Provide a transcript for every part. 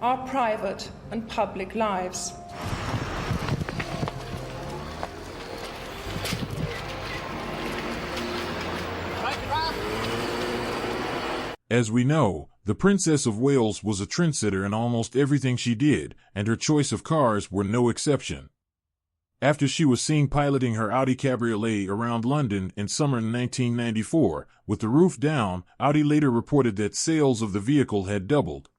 our private and public lives. As we know, the Princess of Wales was a trendsetter in almost everything she did, and her choice of cars were no exception. After she was seen piloting her Audi cabriolet around London in summer 1994, with the roof down, Audi later reported that sales of the vehicle had doubled.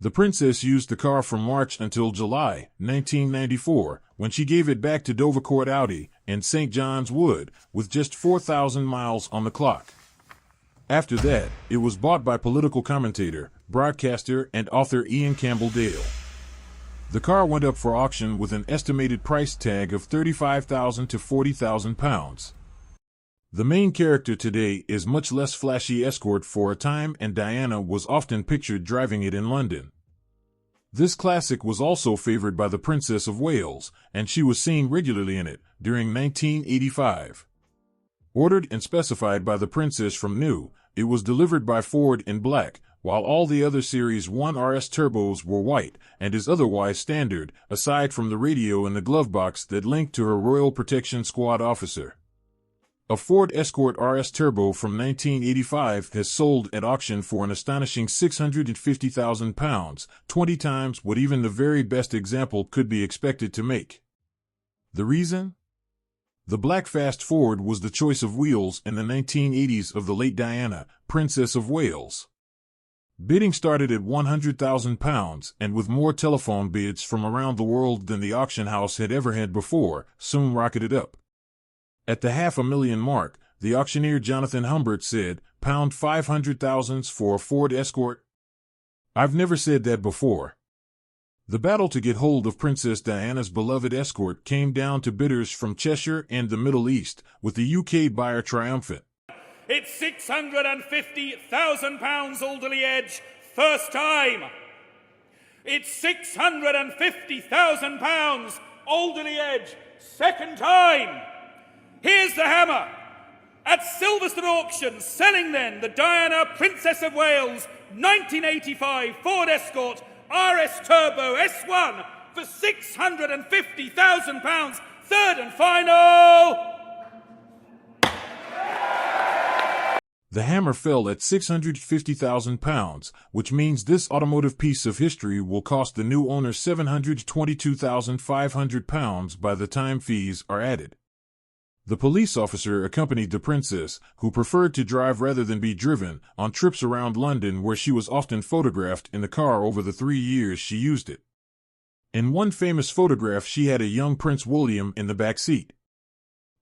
The princess used the car from March until July 1994, when she gave it back to Dovercourt Audi in St. John's Wood, with just 4,000 miles on the clock. After that, it was bought by political commentator, broadcaster, and author Ian Campbell Dale. The car went up for auction with an estimated price tag of £35,000 to £40,000. The main character today is much less flashy Escort for a time, and Diana was often pictured driving it in London. This classic was also favored by the Princess of Wales, and she was seen regularly in it during 1985. Ordered and specified by the princess from new, it was delivered by Ford in black, while all the other Series 1 RS turbos were white, and is otherwise standard, aside from the radio in the glove box that linked to her Royal Protection Squad officer. A Ford Escort RS Turbo from 1985 has sold at auction for an astonishing £650,000, 20 times what even the very best example could be expected to make. The reason? The black fast Ford was the choice of wheels in the 1980s of the late Diana, Princess of Wales. Bidding started at £100,000, and with more telephone bids from around the world than the auction house had ever had before, soon rocketed up. At the £500,000 mark, the auctioneer Jonathan Humbert said, £500,000 for a Ford Escort? I've never said that before. The battle to get hold of Princess Diana's beloved Escort came down to bidders from Cheshire and the Middle East, with the UK buyer triumphant. It's £650,000 Alderley Edge, first time. It's £650,000 Alderley Edge, second time. Here's the hammer. At Silverstone Auction, selling then the Diana Princess of Wales 1985 Ford Escort RS Turbo S1 for £650,000. Third and final. The hammer fell at £650,000, which means this automotive piece of history will cost the new owner £722,500 by the time fees are added. The police officer accompanied the princess, who preferred to drive rather than be driven, on trips around London where she was often photographed in the car over the 3 years she used it. In one famous photograph she had a young Prince William in the back seat.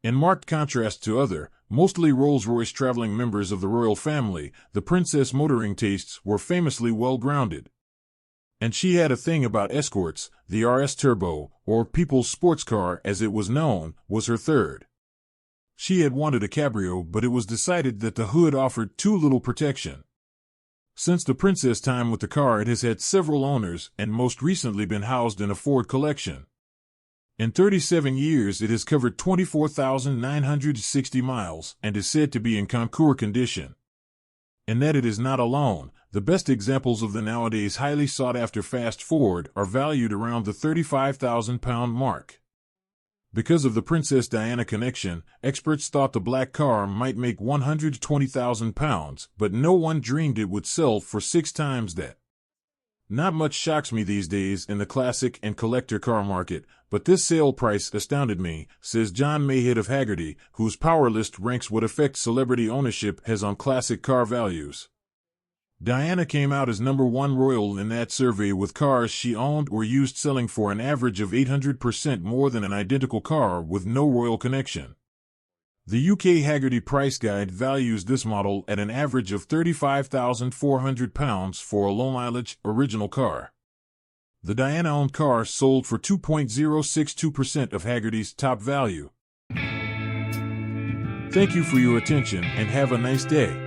In marked contrast to other, mostly Rolls-Royce traveling members of the royal family, the princess' motoring tastes were famously well-grounded. And she had a thing about Escorts. The RS Turbo, or People's Sports Car as it was known, was her third. She had wanted a cabrio, but it was decided that the hood offered too little protection. Since the princess' time with the car, it has had several owners and most recently been housed in a Ford collection. In 37 years it has covered 24,960 miles and is said to be in concours condition. And that it is not alone. The best examples of the nowadays highly sought-after fast Ford are valued around the £35,000 mark. Because of the Princess Diana connection, experts thought the black car might make £120,000, but no one dreamed it would sell for 6 times that. Not much shocks me these days in the classic and collector car market, but this sale price astounded me, says John Mayhead of Haggerty, whose power list ranks what effect celebrity ownership has on classic car values. Diana came out as #1 royal in that survey, with cars she owned or used selling for an average of 800% more than an identical car with no royal connection. The UK Haggerty Price Guide values this model at an average of £35,400 for a low-mileage, original car. The Diana-owned car sold for 2.062% of Haggerty's top value. Thank you for your attention and have a nice day.